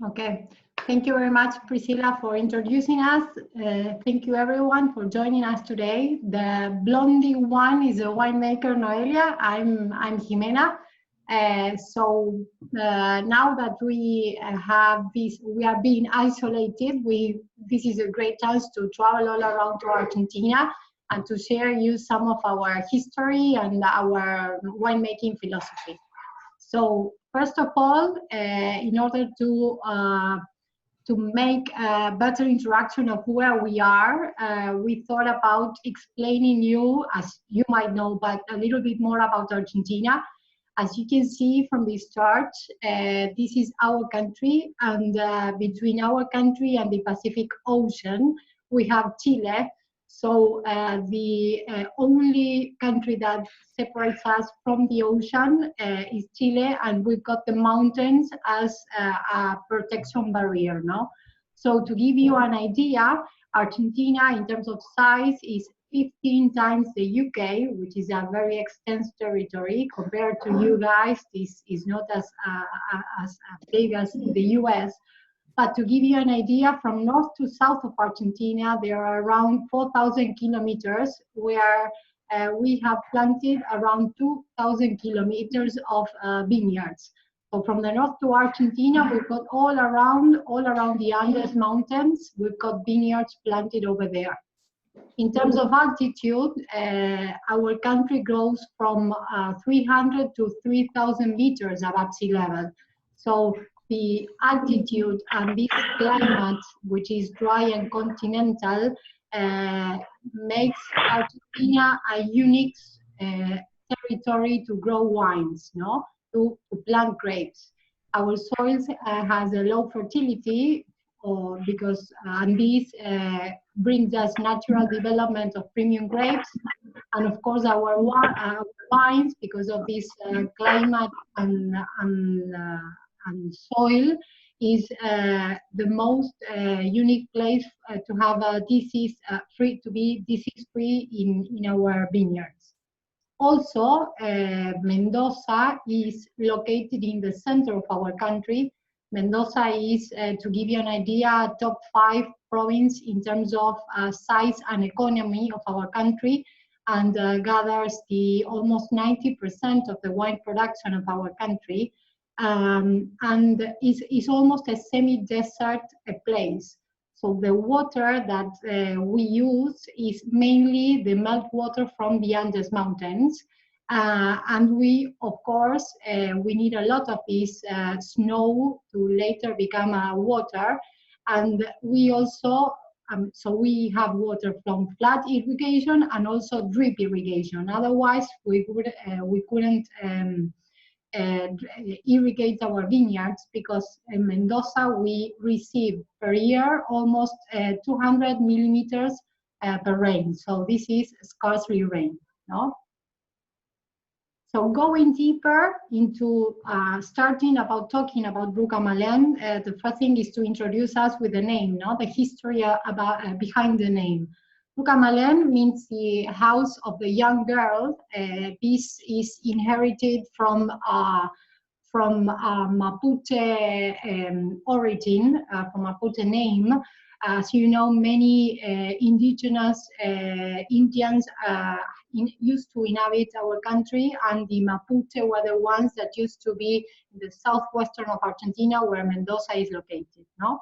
Okay, thank you very much, Priscilla, for introducing us. Thank you, everyone, for joining us today. The blondie one is a winemaker, Noelia. I'm Jimena. Now that we have this, we are being isolated. This is a great chance to travel all around to Argentina and to share you some of our history and our winemaking philosophy. So first of all, in order to make a better introduction of where we are, we thought about explaining you, as you might know, but a little bit more about Argentina. As you can see from this chart, this is our country, and between our country and the Pacific Ocean, we have Chile. So the only country that separates us from the ocean is Chile, and we've got the mountains as a protection barrier, no? So to give you an idea, Argentina, in terms of size, is 15 times the UK, which is a very extensive territory. Compared to you guys, this is not as big as the US. But to give you an idea, from north to south of Argentina, there are around 4,000 kilometers where we have planted around 2,000 kilometers of vineyards. So from the north to Argentina, we've got all around the Andes Mountains, we've got vineyards planted over there. In terms of altitude, our country grows from 300 to 3,000 meters above sea level. So the altitude and this climate, which is dry and continental, makes Argentina a unique territory to grow wines, no? To plant grapes. Our soils has a low fertility, because and this brings us natural development of premium grapes, and of course our wines, because of this climate and soil, is the most unique place to have a disease-free, to be disease-free in our vineyards. Also, Mendoza is located in the center of our country. Mendoza is, to give you an idea, top 5 province in terms of size and economy of our country, and gathers the almost 90% of the wine production of our country, and is almost a semi-desert place. So the water that we use is mainly the meltwater from the Andes Mountains. And we, of course, we need a lot of this snow to later become water. And we also, so we have water from flood irrigation and also drip irrigation. Otherwise, we couldn't irrigate our vineyards, because in Mendoza we receive per year almost 200 millimeters per rain. So this is scarcely rain, no? So going deeper into talking about Ruca Malen, the first thing is to introduce us with the name, no? The history about behind the name. Ruca Malen means the house of the young girl. This is inherited from Mapuche origin, from Mapuche name. As you know, many indigenous Indians used to inhabit our country, and the Mapuche were the ones that used to be in the southwestern of Argentina, where Mendoza is located, no?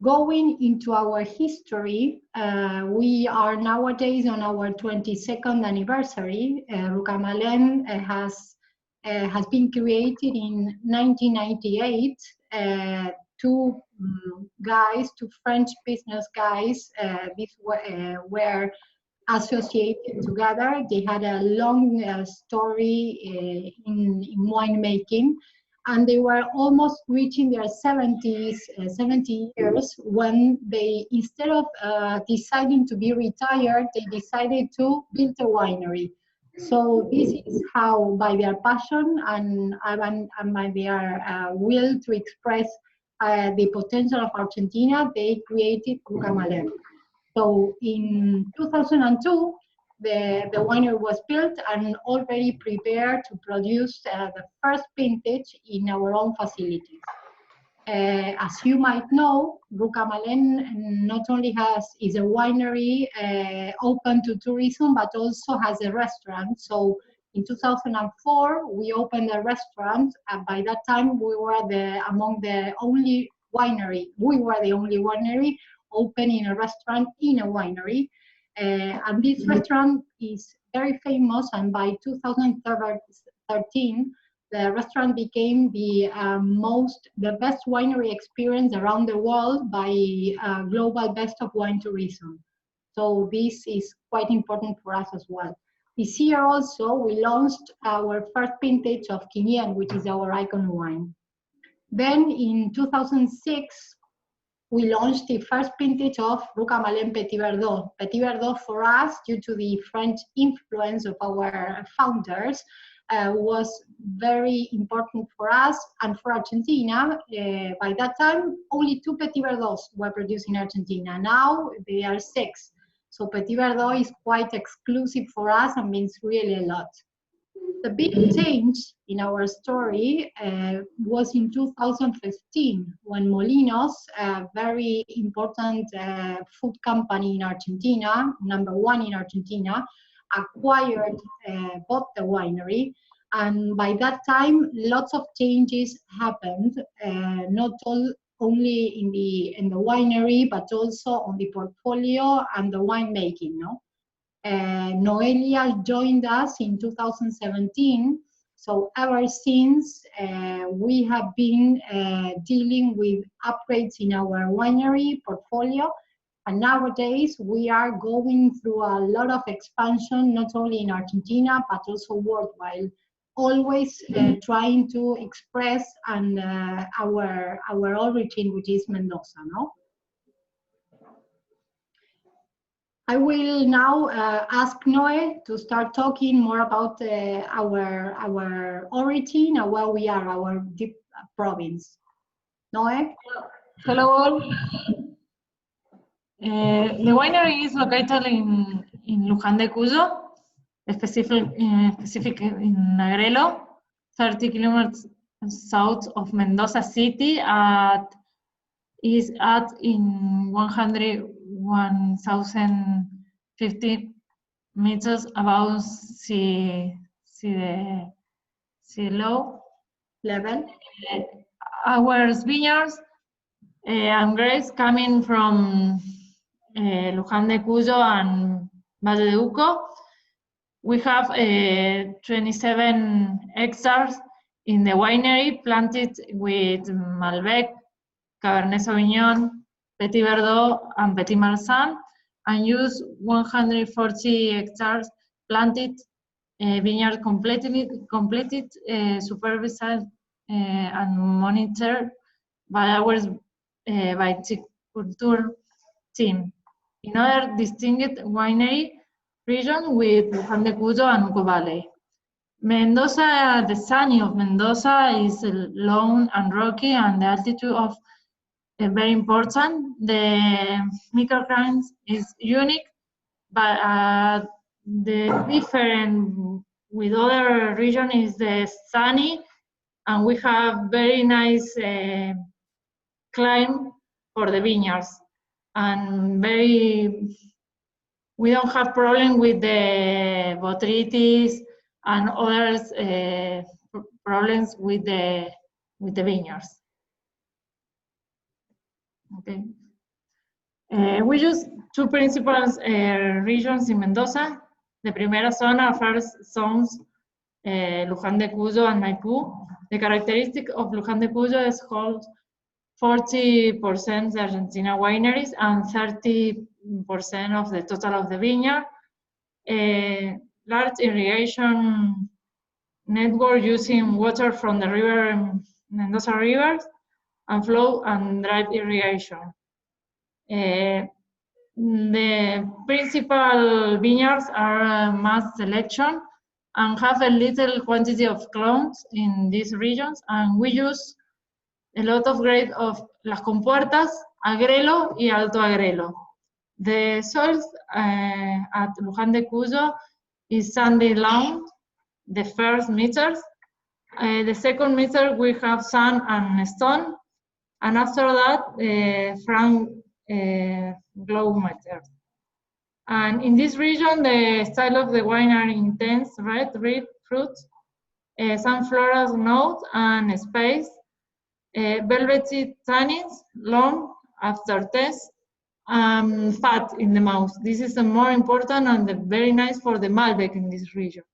Going into our history, we are nowadays on our 22nd anniversary. Ruca Malen has been created in 1998. Two French business guys, were associated together. They had a long story in winemaking, and they were almost reaching their 70 years when they, instead of deciding to be retired, they decided to build a winery. So this is how, by their passion and by their will to express the potential of Argentina, they created Ruca Malen. So in 2002, the winery was built and already prepared to produce the first vintage in our own facilities. As you might know, Ruca Malen not only is a winery open to tourism, but also has a restaurant. So in 2004, we opened a restaurant. By that time, we were the only winery opening a restaurant in a winery. And this restaurant is very famous, and by 2013, the restaurant became the best winery experience around the world by Global Best of Wine Tourism. So this is quite important for us as well. This year also, we launched our first vintage of Quiniel, which is our icon wine. Then in 2006, we launched the first vintage of Ruca Malen Petit Verdot. Petit Verdot for us, due to the French influence of our founders, was very important for us and for Argentina. By that time, only 2 Petit Verdots were produced in Argentina. Now there are 6. So Petit Verdot is quite exclusive for us and means really a lot. The big change in our story was in 2015 when Molinos, a very important food company in Argentina, #1 in Argentina, bought the winery. And by that time, lots of changes happened, not only in the winery, but also on the portfolio and the winemaking. No? Noelia joined us in 2017, so ever since we have been dealing with upgrades in our winery portfolio, and nowadays we are going through a lot of expansion, not only in Argentina, but also worldwide, always trying to express our origin, which is Mendoza, no? I will now ask Noe to start talking more about our origin and where we are, our deep province. Noe? Hello all. The winery is located in Luján de Cuyo, specific in Agrelo, 30 kilometers south of Mendoza city, is in 1,050 meters above sea level. Our vineyards and grapes coming from Luján de Cuyo and Valle de Uco. We have 27 hectares in the winery planted with Malbec, Cabernet Sauvignon, Petit Verdot, and Petit Marsanne, and use 140 hectares planted vineyard completed, supervised and monitored by our viticulture team. In other distinct winery region with Luján de Cuyo and Uco Valley. Mendoza, the sunny of Mendoza is long and rocky, and the altitude of very important. The microclimate is unique, but the different with other region is the sunny, and we have very nice climate for the vineyards, and we don't have problem with the botrytis and others problems with the vineyards. Okay. We use 2 principal regions in Mendoza. The primera zona, first zones, Luján de Cuyo and Maipú. The characteristic of Luján de Cuyo is hold 40% Argentina wineries and 30% of the total of the vineyard. Large irrigation network using water from the river, Mendoza rivers, and flow and drip irrigation. The principal vineyards are mass selection and have a little quantity of clones in these regions, and we use a lot of grades of Las Compuertas, Agrelo, y Alto Agrelo. The soils at Luján de Cuyo is sandy loam, the first meters. The second meter we have sand and stone, and after that frank glow matter. And in this region, the style of the wine are intense red fruits, some floral notes and space, velvety tannins, long aftertaste, fat in the mouth. This is the more important and very nice for the Malbec in these regions.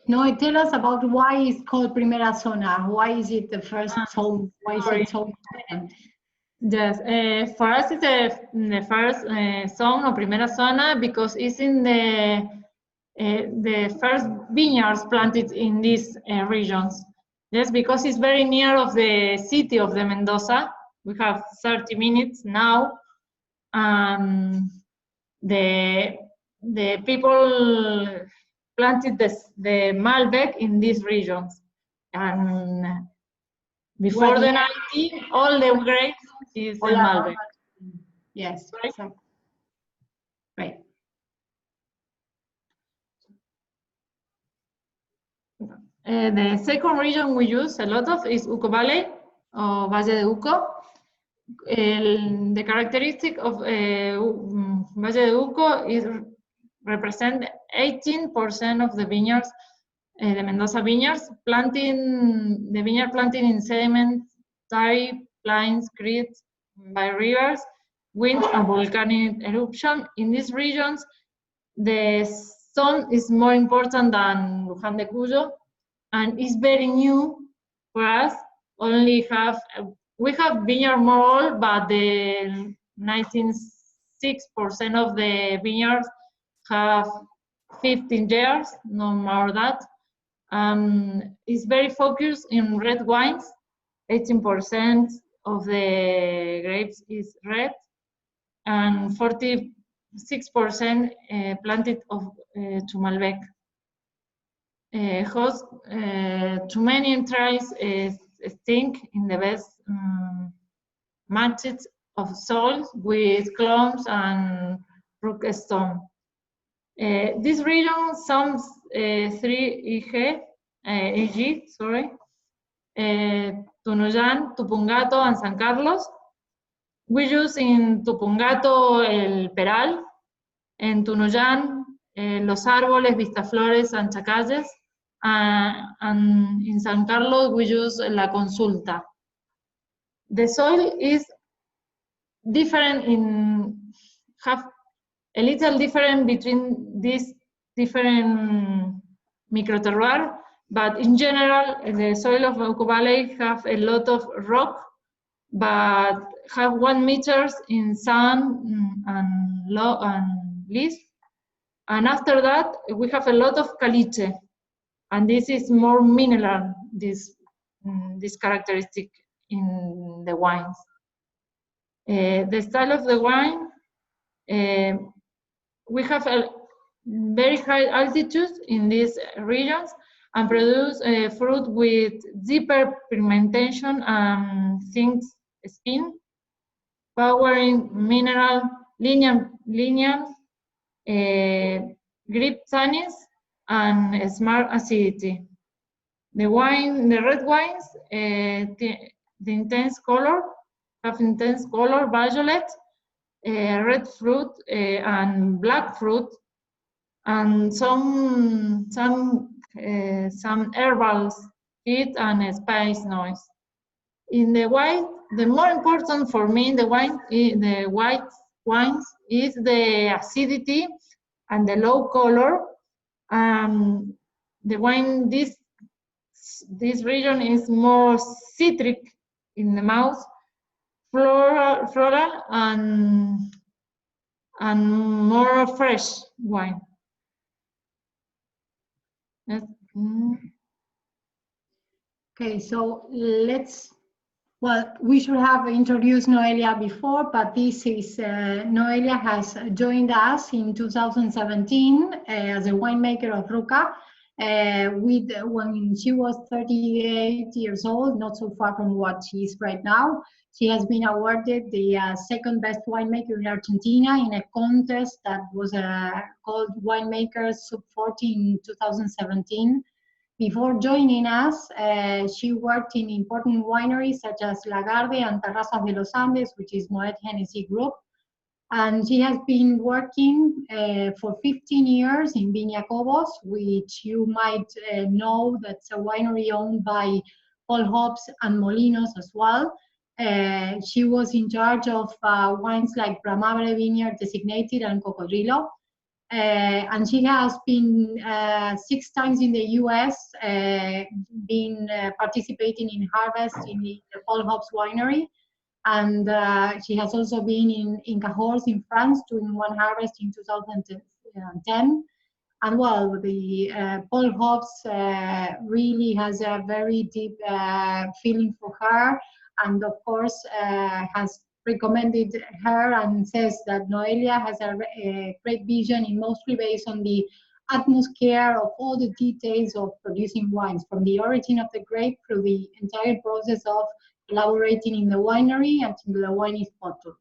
No, tell us about why it's called Primera Zona. Why is it the first zone? Why is it so important? Yes, for us it's the first zone or Primera Zona because it's in the first vineyards planted in these regions. Yes, because it's very near of the city of the Mendoza. We have 30 minutes now. The people planted the Malbec in these regions. And before the 90, all the grapes is the Malbec. Yes, exactly. Right. The second region we use a lot of is Uco Valley, or Valle de Uco. The characteristic of Valle de Uco is represent 18% of the vineyards, the Mendoza vineyards, the vineyard planting in sedimentary plains created by rivers, wind, and volcanic eruption. In these regions, the sun is more important than Luján de Cuyo, and it's very new for us. We have vineyard more old, but the 96% of the vineyards have 15 years, no more that. It's very focused in red wines. 18% of the grapes is red, and 46% planted to Malbec. Host too many tries stink in the best matches of soils with clumps and rock stone. This region sums 3 EG, Tunuyán, Tupungato, and San Carlos. We use in Tupungato el Peral, en Tunuyán los árboles, vistaflores, and chacalles, and in San Carlos we use la consulta. The soil is different have a little different between these different microterroir, but in general, the soil of Uco Valley have a lot of rock, but have 1 meter in sand and leaf. And after that, we have a lot of caliche, and this is more mineral, this characteristic in the wines. The style of the wine, we have a very high altitude in these regions and produce fruit with deeper pigmentation and thin skin, powering mineral, linear grape tannins, and smart acidity. The red wines, the intense color, violet, red fruit, and black fruit, and some herbals, heat, and spice noise. In the white, the more important for me in the white wines is the acidity and the low color. The wine this region is more citric in the mouth, floral and more fresh wine. Okay, so we should have introduced Noelia before, but this is, Noelia has joined us in 2017 as a winemaker of Ruca. when she was 38 years old, not so far from what she is right now. She has been awarded the second best winemaker in Argentina in a contest that was called Winemaker Sub 40 in 2017. Before joining us, she worked in important wineries such as Lagarde and Terrazas de los Andes, which is Moet Hennessy Group. And she has been working for 15 years in Viña Cobos, which you might know that's a winery owned by Paul Hobbs and Molinos as well. She was in charge of wines like Bramabre Vineyard Designated and Cocodrilo. And she has been 6 times in the US, been participating in harvest in the Paul Hobbs winery. And she has also been in Cahors in France doing one harvest in 2010. And well, the Paul Hobbs really has a very deep feeling for her, and of course has recommended her and says that Noelia has a great vision, and mostly based on the utmost care of all the details of producing wines, from the origin of the grape through the entire process of elaborating in the winery until the wine is bottled.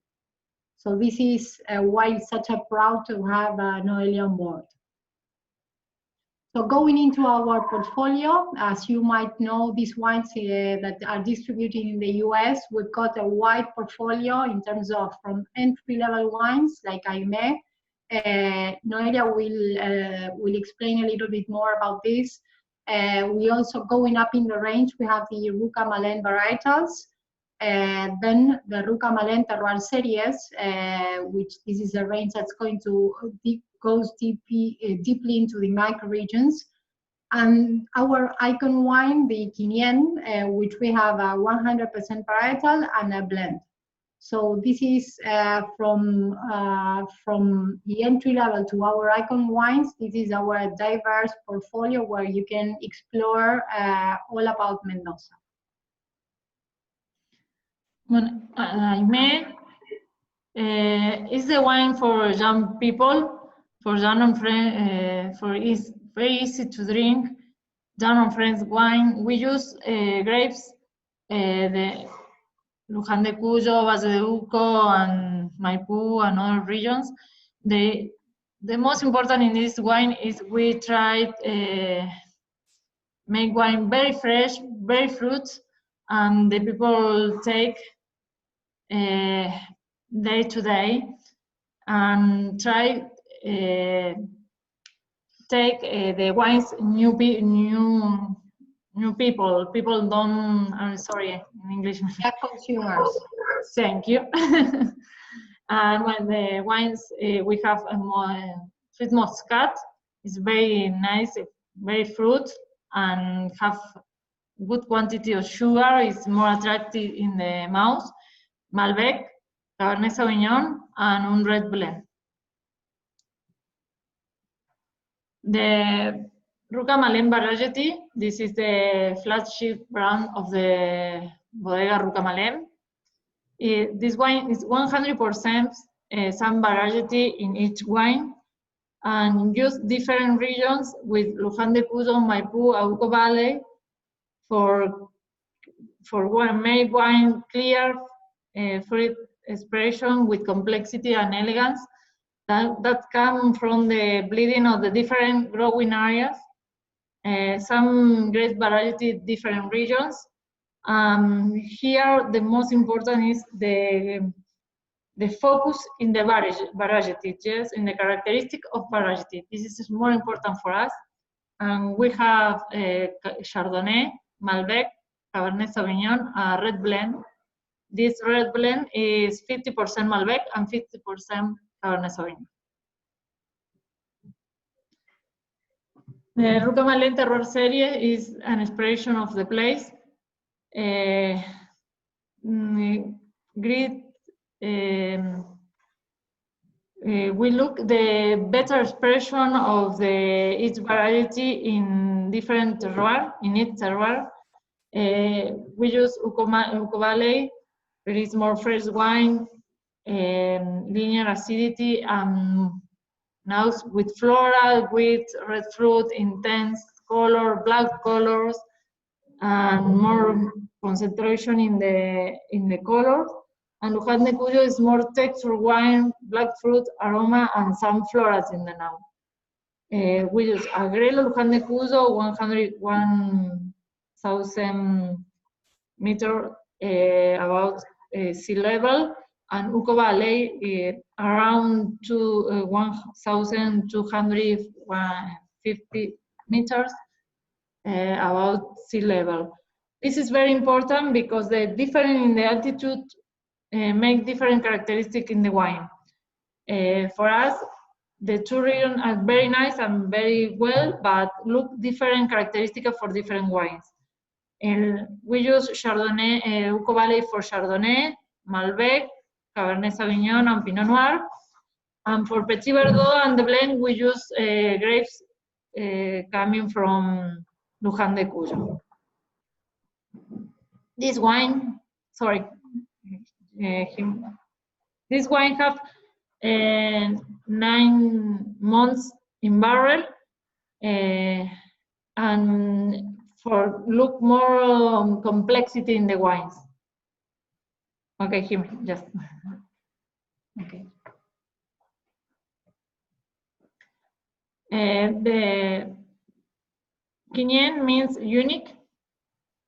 So this is why it's such a proud to have Noelia on board. So going into our portfolio, as you might know, these wines that are distributed in the US, we've got a wide portfolio in terms of from entry-level wines like Aimé. Noelia will explain a little bit more about this. We also, going up in the range, we have the Ruca Malen varietals, then the Ruca Malen Terroir Series, which this is a range that's going to goes deeply into the microregions, and our icon wine, the Quinien, which we have a 100% varietal and a blend. So this is from the entry level to our icon wines. This is our diverse portfolio where you can explore all about Mendoza. Aimé is the wine for young people, for young and friends, for it's very easy to drink, young and friends wine. We use grapes, the Luján de Cuyo, Valle de Uco, and Maipú, and other regions. The most important in this wine is we try make wine very fresh, very fruits, and the people take day to day, and try take the wines new people. People don't. I'm sorry in English. Consumers. Thank you. And when the wines we have a sweet muscat, it's very nice, very fruit, and have good quantity of sugar. It's more attractive in the mouth. Malbec, Cabernet Sauvignon, and un red blend. The Ruca Malen variety, this is the flagship brand of the Bodega Ruca Malen. This wine is 100% some variety in each wine, and use different regions with Luján de Cuyo, Maipú, Auco Valley for one made wine clear, fruit expression with complexity and elegance that come from the bleeding of the different growing areas. Some great variety, different regions. Here, the most important is the focus in the variety, yes, in the characteristic of variety. This is more important for us. And we have Chardonnay, Malbec, Cabernet Sauvignon, a red blend. This red blend is 50% Malbec and 50% Cabernet Sauvignon. The Ruca Malen Terroir Series is an inspiration of the place. We look the better expression of each variety in different terroir, in each terroir. We use Uco Valley, there is more fresh wine, linear acidity, now with floral, with red fruit, intense color, black colors, and more concentration in the color. And Luján de Cuyo is more texture wine, black fruit, aroma, and some florals in the now. We use Agrelo Luján de Cuyo 101,000 meter about sea level, and Uco Valley around 1,250 meters about sea level. This is very important because the difference in the altitude make different characteristics in the wine. For us, the two regions are very nice and very well, but look different characteristics for different wines. We use Chardonnay, Uco Valley for Chardonnay, Malbec, Cabernet Sauvignon, and Pinot Noir. And for Petit Verdot and the blend, we use grapes coming from Luján de Cuyo. This wine, sorry, this wine have 9 months in barrel, and for look more complexity in the wines. Okay, Jimena, just. Okay. The Quinien means unique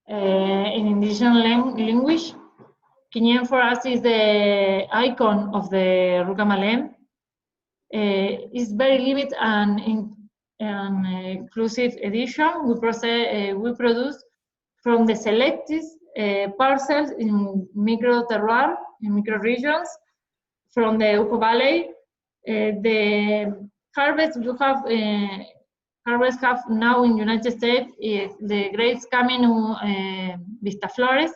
in indigenous language. Quinien for us is the icon of the Ruca Malen. It's very limited and exclusive edition. We produce from the selected parcels in micro terroir, in micro regions, from the Uco Valley. The harvest you have harvest have now in United States is the grapes coming Vista Flores,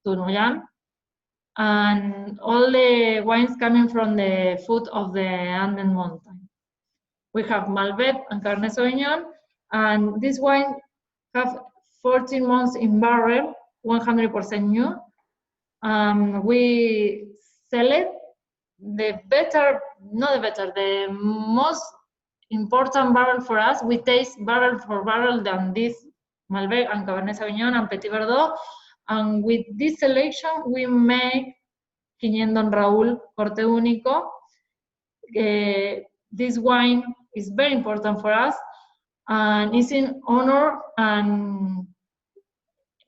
Tunuyán, and all the wines coming from the foot of the Anden mountain. We have Malbec and Cabernet Sauvignon, and this wine have 14 months in barrel, 100% new. We select the better, not the better, the most important barrel for us. We taste barrel for barrel than this Malbec and Cabernet Sauvignon and Petit Verdot. And with this selection, we make Quinien Don Raúl Corte Único. This wine is very important for us, and it's in honor and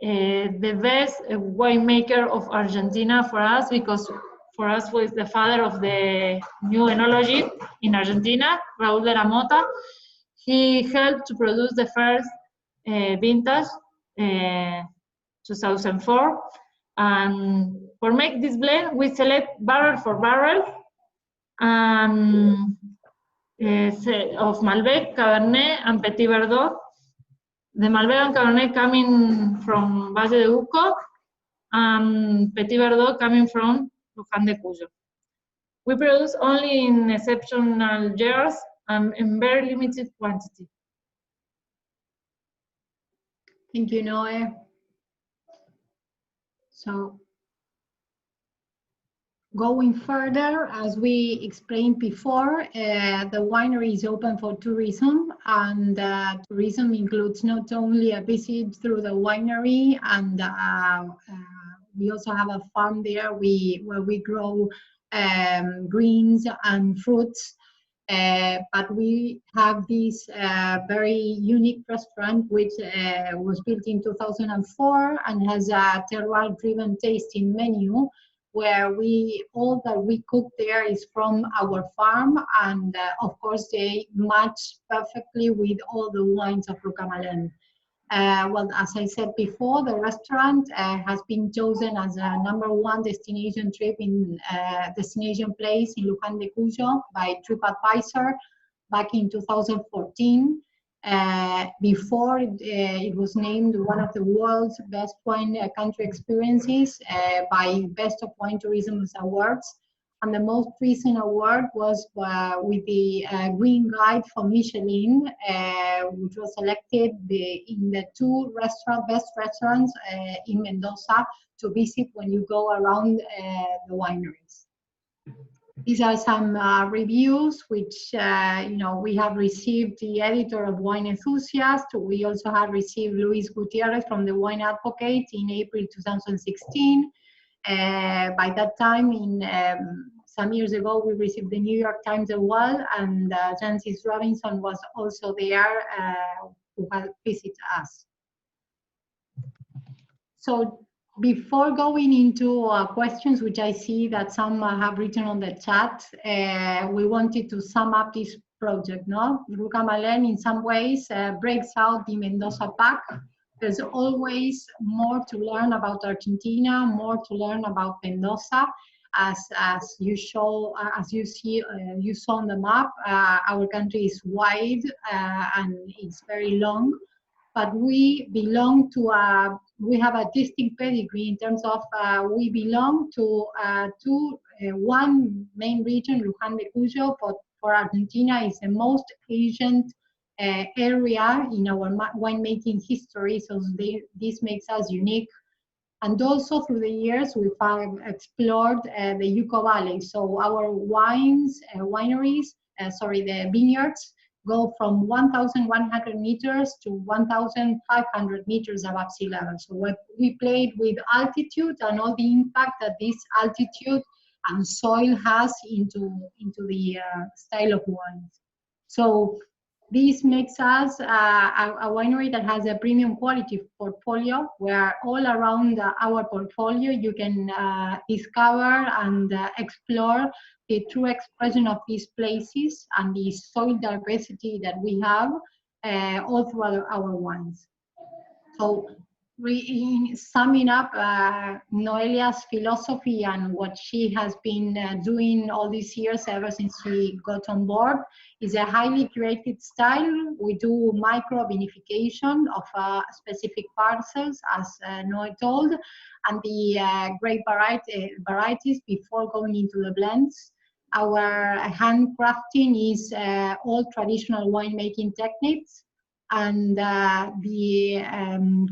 the best winemaker of Argentina for us, because for us was the father of the new enology in Argentina, Raúl de la Mota. He helped to produce the first vintage 2004, and for make this blend, we select barrel for barrel of Malbec, Cabernet, and Petit Verdot. The Malbec and Cabernet coming from Valle de Uco, and Petit Verdot coming from Luján de Cuyo. We produce only in exceptional years and in very limited quantity. Thank you, Noe. So, going further, as we explained before, the winery is open for tourism, and tourism includes not only a visit through the winery, and we also have a farm there where we grow greens and fruits. But we have this very unique restaurant which was built in 2004 and has a terroir-driven tasting menu, where all that we cook there is from our farm, and of course they match perfectly with all the wines of Ruca Malen. Well, as I said before, the restaurant has been chosen as a #1 destination destination place in Luján de Cuyo by TripAdvisor back in 2014. Before it was named one of the world's best wine country experiences by Best of Wine Tourism Awards. And the most recent award was with the Green Guide for Michelin, which was selected in the 2 best restaurants in Mendoza to visit when you go around the wineries. These are some reviews which we have received the editor of Wine Enthusiast. We also have received Luis Gutierrez from the Wine Advocate in April 2016. By that time, in some years ago, we received the New York Times as well, and Jancis Robinson was also there, who had visited us. So before going into questions, which I see that some have written on the chat, we wanted to sum up this project, no? Ruca Malen in some ways breaks out the Mendoza pack. There's always more to learn about Argentina, more to learn about Mendoza. As you show, as you see, you saw on the map, our country is wide and it's very long. But we belong to we have a distinct pedigree in terms of we belong to one main region, Luján de Cuyo, for Argentina is the most ancient area in our winemaking history, so this makes us unique. And also through the years, we've explored the Yuco Valley, so our wineries, the vineyards, go from 1,100 meters to 1,500 meters above sea level. So we played with altitude and all the impact that this altitude and soil has into the style of wines. So this makes us a winery that has a premium quality portfolio, where all around our portfolio you can discover and explore the true expression of these places and the soil diversity that we have all through our wines. So in summing up Noelia's philosophy and what she has been doing all these years ever since she got on board is a highly curated style. We do micro vinification of specific parcels, as Noe told, and the grape varieties before going into the blends. Our handcrafting is all traditional winemaking techniques, and the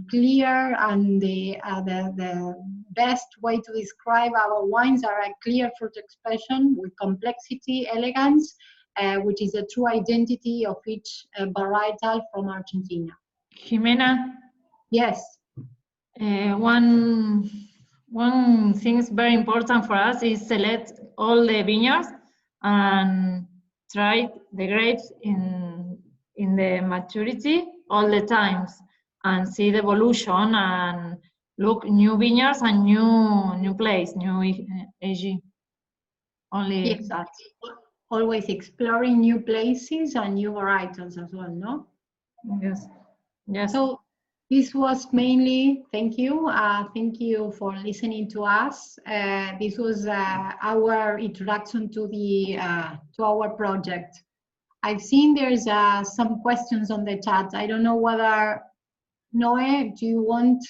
clear and the best way to describe our wines are a clear fruit expression with complexity, elegance, which is a true identity of each varietal from Argentina. Jimena? Yes. One thing is very important for us is select all the vineyards and try the grapes in the maturity all the times and see the evolution and look new vineyards and new place, new AG. Only yes. that. Always exploring new places and new varietals as well, no? Yes. Yes. So this was mainly, thank you for listening to us. This was our introduction to the to our project. I've seen there's some questions on the chat. I don't know whether, Noe, do you want,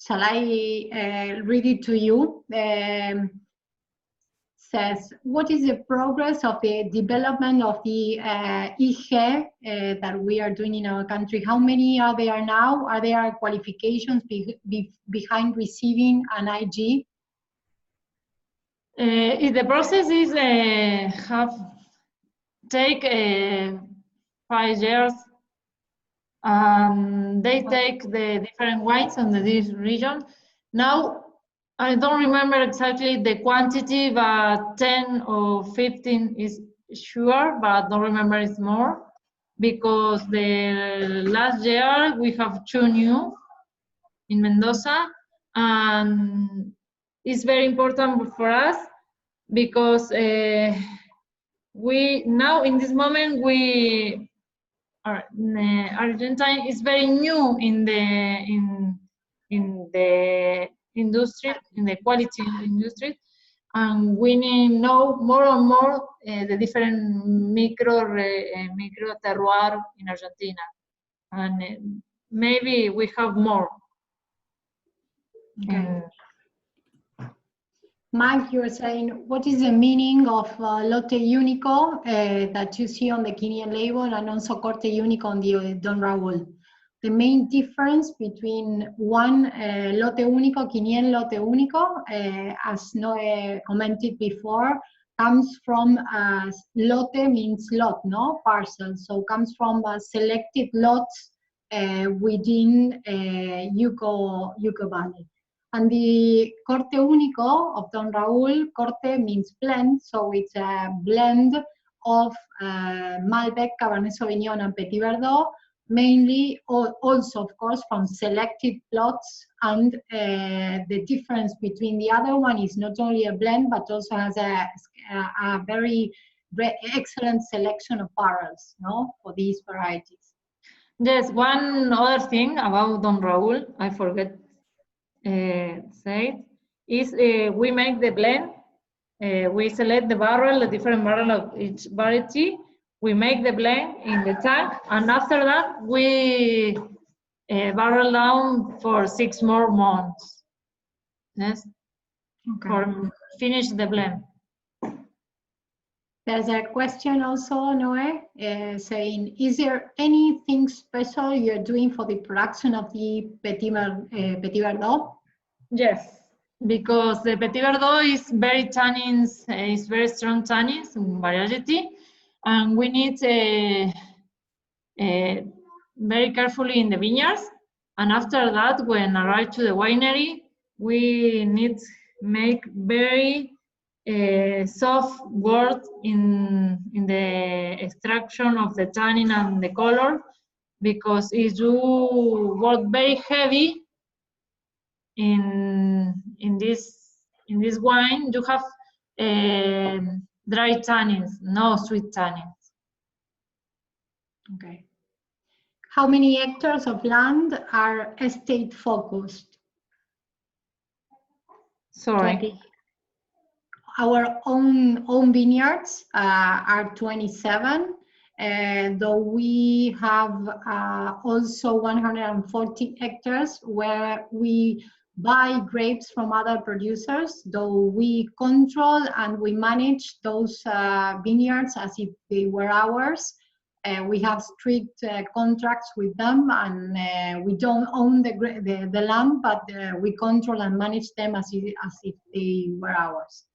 shall I read it to you? Says, what is the progress of the development of the IG that we are doing in our country? How many are there now? Are there qualifications behind receiving an IG? If the process is take 5 years, they take the different wines on this region. Now, I don't remember exactly the quantity, but 10 or 15 is sure, but I don't remember it's more, because the last year we have 2 new in Mendoza, and it's very important for us because we now in this moment we are Argentina is very new in the industry, in the quality industry, and we need to know more and more the different micro terroir in Argentina, and maybe we have more. Okay. Mike, you're saying, what is the meaning of Lote Único that you see on the Guinean label and also Corte Único on the Don Raúl? the main difference between one lote único, 500 lote único, as Noe commented before, comes from lote means lot, no? Parcel. So comes from selected lots within Yuco Valley. And the Corte Único of Don Raúl, Corte means blend, so it's a blend of Malbec, Cabernet Sauvignon, and Petit Verdot, mainly also, of course, from selected plots. And the difference between the other one is not only a blend, but also has a very excellent selection of barrels, no, for these varieties. Yes, one other thing about Don Raúl, I forget say, is we make the blend. We select the barrel, the different barrel of each variety. We make the blend in the tank, and after that we barrel down for 6 more months. Yes, okay. For finish the blend. There's a question also, Noe, saying, is there anything special you're doing for the production of the Petit Verdot? Yes, because the Petit Verdot is very tannins, is very strong tannins variety, and we need very carefully in the vineyards. And after that, when arrive to the winery, we need make very soft work in the extraction of the tannin and the color, because if you work very heavy in this wine, you have dry tannins, no sweet tannins. Okay. How many hectares of land are estate focused? Sorry. 20. Our own vineyards are 27, though we have also 140 hectares where we buy grapes from other producers, though we control and we manage those vineyards as if they were ours. We have strict contracts with them, and we don't own the land, but we control and manage them as if they were ours.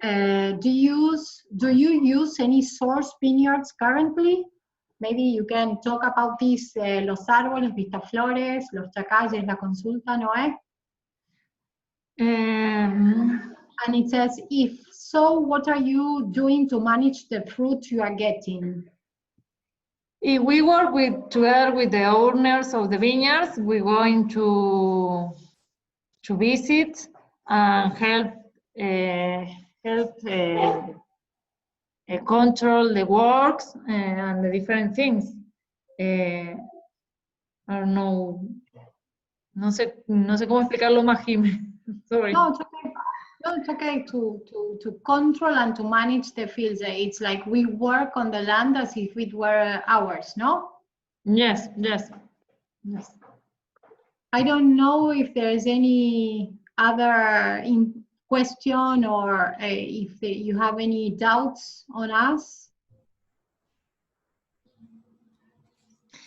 Do you use any source vineyards currently? Maybe you can talk about these, Los Árboles, Vistaflores, Los Chacalles, La Consulta, Noé? And it says, if so, what are you doing to manage the fruit you are getting? If we work together with the owners of the vineyards, we're going to visit and help control the works and the different things. I don't know. No sé cómo explicarlo más, Jimé. Sorry. No, it's okay. No, it's okay to control and to manage the fields. It's like we work on the land as if it were ours, no? Yes. I don't know if there's any other question or if you have any doubts on us.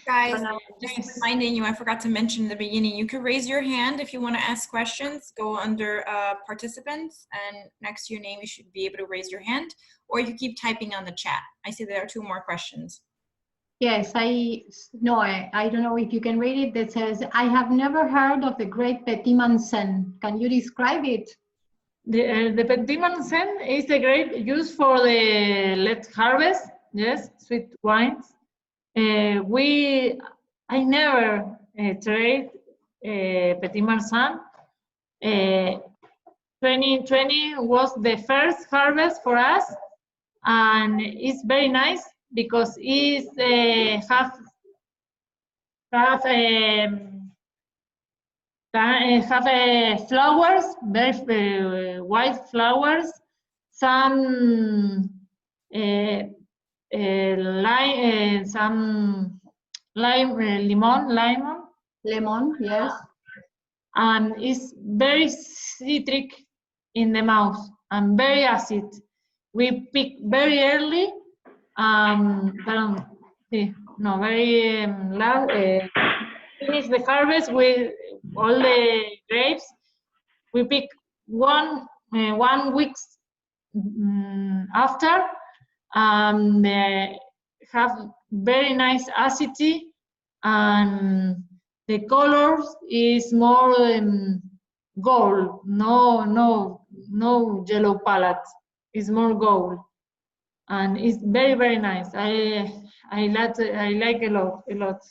Guys, just reminding you, I forgot to mention in the beginning, you can raise your hand if you want to ask questions. Go under participants, and next to your name, you should be able to raise your hand, or you keep typing on the chat. I see there are 2 more questions. Yes, I don't know if you can read it. That says, I have never heard of the great Petit Mansen. Can you describe it? The Petit Mansen is the grape used for the late harvest, yes, sweet wines. I never tried Petit Marsan. 2020 was the first harvest for us, and it's very nice because it have flowers, very white flowers, some some lemon, yes, and it's very citric in the mouth and very acid. We pick very early, very loud, finish the harvest with all the grapes. We pick one week after, they have very nice acidity, and the colors is more gold, no yellow palette. It's more gold, and it's very nice. I like a lot.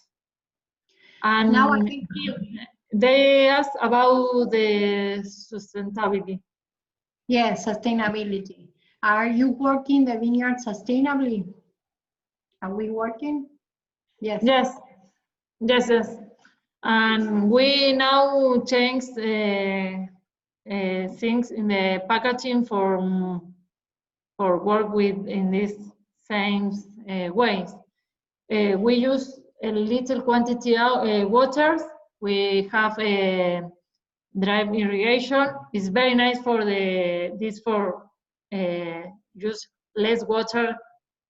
And now I think they ask about the sustainability. yes, sustainability. Are you working the vineyard sustainably? Are we working? Yes. Yes. And we now change things in the packaging for work with in these same ways. We use a little quantity of water. We have a drip irrigation. It's very nice for use less water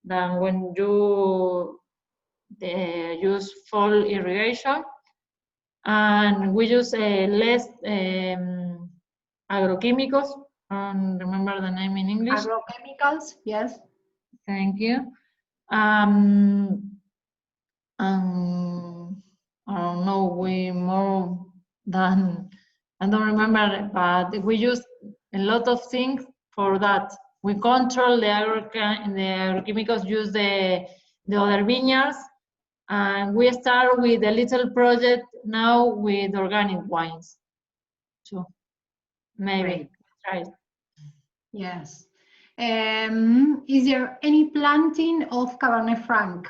than when you use full irrigation. And we use less agrochemicals. I don't remember the name in English. Agrochemicals, yes. Thank you. I don't know, we more than, I don't remember, but we use a lot of things for that. We control the agrochemicals, use the other vineyards, and we start with a little project now with organic wines. So maybe try it. Yes. Is there any planting of Cabernet Franc?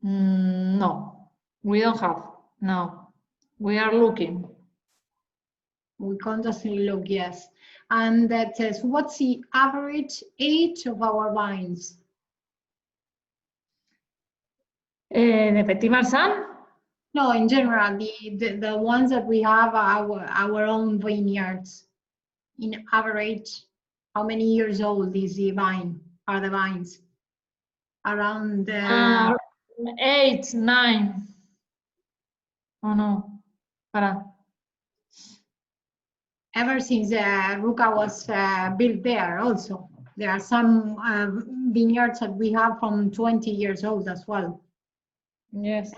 No, we don't have. No, we are looking. We constantly look, yes. And that says, what's the average age of our vines? The Petit Marsan? No, in general, the ones that we have our own vineyards. In average, how many years old is the vine? Are the vines? Around 8, 9. Oh no, para. Ever since Ruca was built there also. There are some vineyards that we have from 20 years old as well. Yes.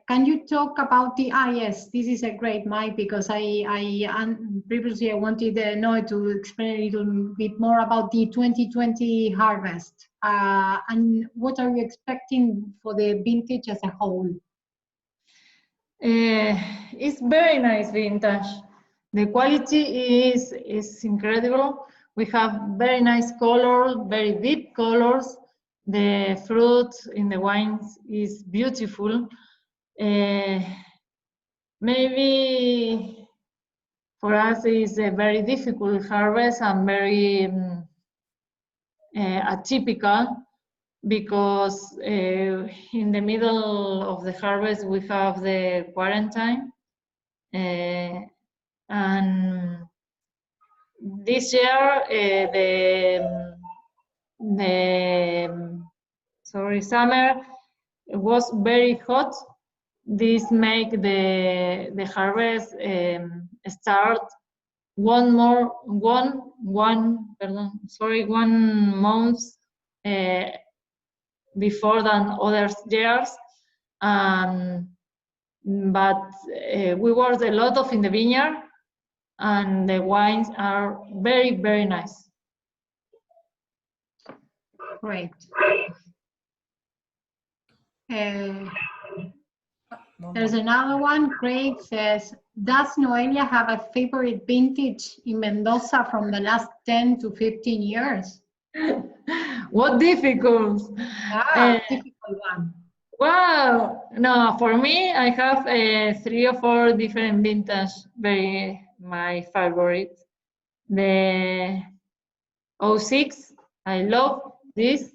Can you talk about the, yes, this is a great mic because previously I wanted Noe to explain a little bit more about the 2020 harvest and what are you expecting for the vintage as a whole? It's very nice vintage. The quality is incredible. We have very nice colors, very deep colors. The fruit in the wines is beautiful. Maybe for us it's a very difficult harvest and very atypical because in the middle of the harvest we have the quarantine. And this year the summer was very hot. This make the harvest start one month before than other years. But we worked a lot in the vineyard, and the wines are very nice. Great. There's another one. Craig says, does Noelia have a favorite vintage in Mendoza from the last 10 to 15 years? What difficult. Difficult one. Wow, no, for me, I have 3 or 4 different vintage, my favorite. The 06, I love this.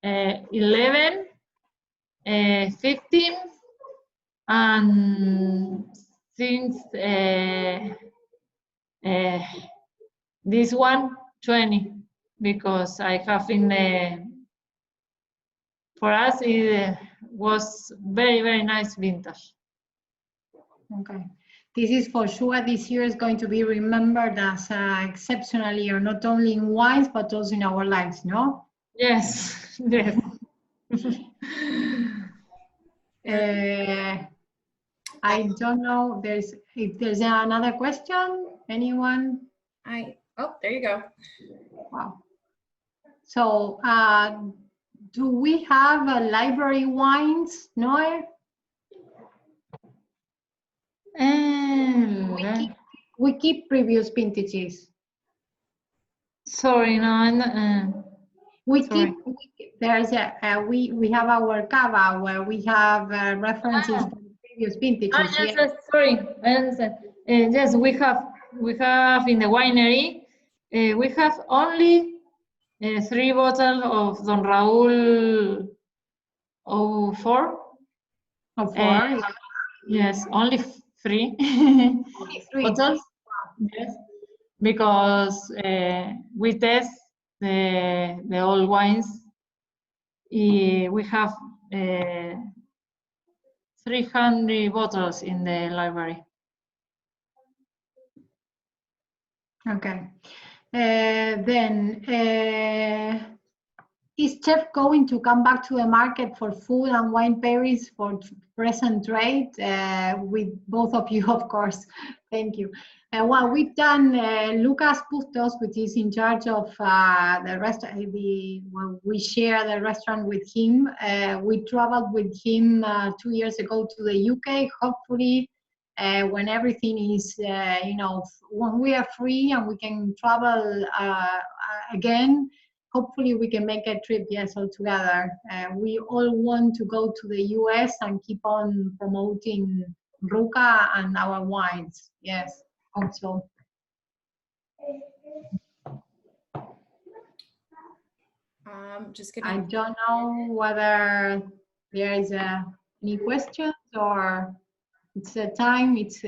11, 15, and since this one, 20, because I have for us it was very nice vintage. Okay. This is for sure, this year is going to be remembered as exceptional year, not only in wines, but also in our lives, no? Yes, yes. I don't know if there's another question. Anyone? Oh, there you go. Wow. So, do we have library wines, Noe? We keep previous vintages. Sorry, no. We have our cava where we have references from previous vintages. Yes, sorry, I understand. Yes, we have in the winery. We have only 3 bottles of Don Raúl 04. 04. Yes, only 3. Only 3 bottles. Yes, because we test the old wines. We have 300 bottles in the library. Okay. Then, is Chef going to come back to the market for food and wine pairings for present trade? With both of you, of course. Thank you. Well, we've done Lucas Bustos, which is in charge of the restaurant. We share the restaurant with him. We traveled with him 2 years ago to the UK. Hopefully, when everything is, when we are free and we can travel again, hopefully we can make a trip, yes, all together. We all want to go to the US and keep on promoting Ruca and our wines. Yes, hope so. I don't know whether there is any questions or it's a time. It's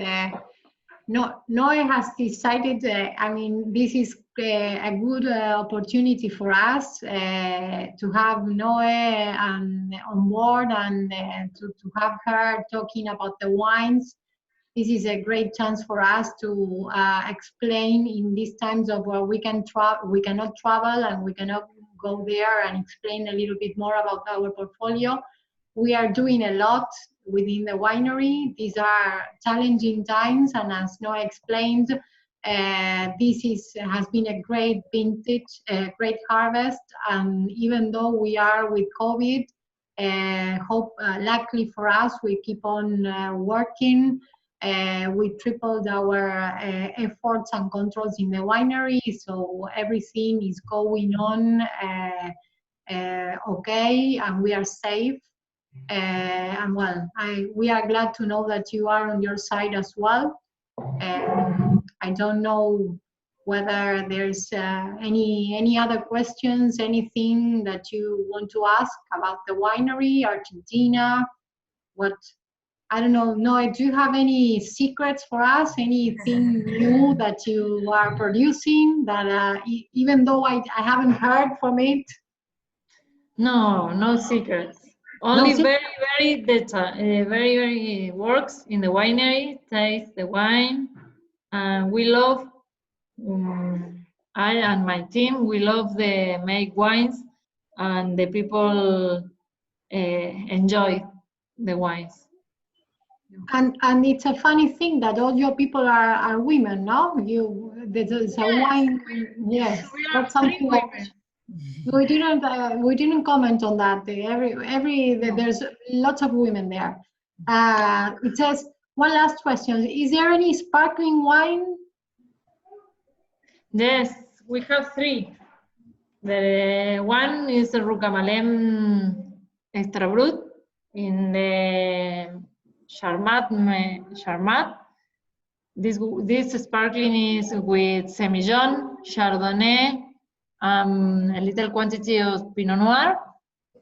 Noe has decided. I mean, this is a good opportunity for us to have Noe on board and to have her talking about the wines. This is a great chance for us to explain in these times of where we cannot travel and we cannot go there and explain a little bit more about our portfolio. We are doing a lot within the winery. These are challenging times, and as Noe explained, this has been a great vintage, a great harvest. And even though we are with COVID, luckily for us, we keep on working. We tripled our efforts and controls in the winery, so everything is going on okay, and we are safe. And well, we are glad to know that you are on your side as well. I don't know whether there's any other questions, anything that you want to ask about the winery, Argentina, what, I don't know, Noe, do you have any secrets for us? Anything new that you are producing that even though I haven't heard from it? No secrets. Only very works in the winery, taste the wine, and we love. I and my team, we love the make wines, and the people enjoy the wines. And it's a funny thing that all your people are women, no? There's a wine. Yes, that's something. We didn't comment on that. There's lots of women there. It says, one last question: is there any sparkling wine? Yes, we have 3. The one is the Ruca Malen Extra Brut in the Charmat. This sparkling is with Semillon, Chardonnay, a little quantity of Pinot Noir.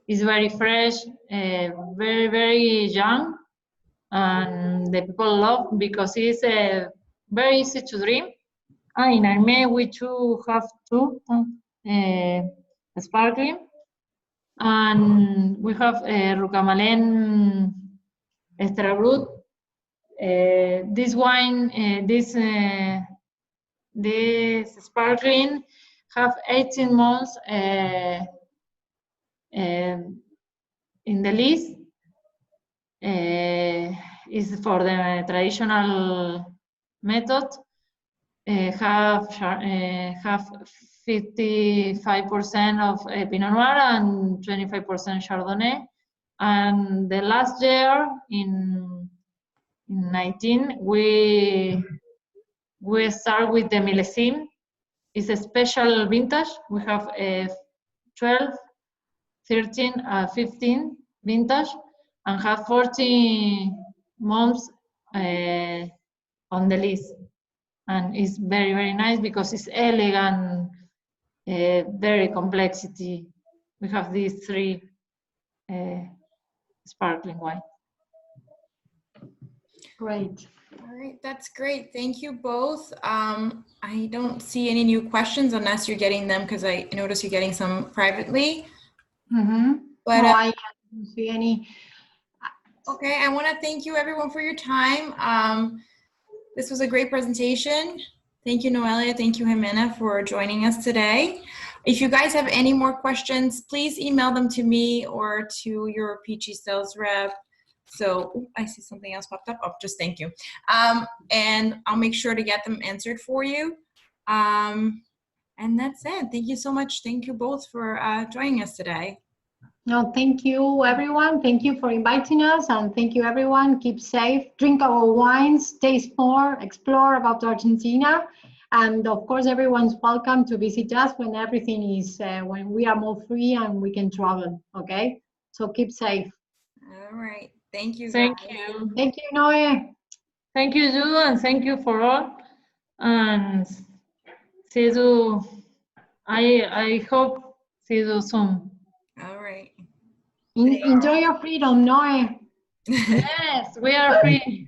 It's very fresh, very young, and the people love because it's very easy to drink. In Arme, we too have 2 sparkling, and we have Ruca Malen Extra Brut This wine, this sparkling, have 18 months in the list. Is for the traditional method. Have 55% of Pinot Noir and 25% Chardonnay. And the last year, in 19, we start with the millésime. It's a special vintage. We have a 12, 13, 15 vintage, and have 40 months on the list. And it's very, very nice because it's elegant, very complexity. We have these three sparkling wine. Great. All right, that's great. Thank you both. I don't see any new questions unless you're getting them, because I notice you're getting some privately. Mm-hmm. But no, I don't see any. Okay, I want to thank you everyone for your time. This was a great presentation. Thank you, Noelia. Thank you, Jimena, for joining us today. If you guys have any more questions, please email them to me or to your Peachy sales rep. So I see something else popped up. Oh, just thank you. And I'll make sure to get them answered for you. And that's it. Thank you so much. Thank you both for joining us today. No, thank you, everyone. Thank you for inviting us, and thank you, everyone. Keep safe, drink our wines, taste more, explore about Argentina, and of course, everyone's welcome to visit us when everything is, when we are more free and we can travel. Okay, so keep safe. All right. Thank you. Thank guys. you. Thank you, Noe. Thank you, Ju, and thank you for all. And see you. I hope see you soon. All right. Enjoy your freedom, Noe. Yes, we are free.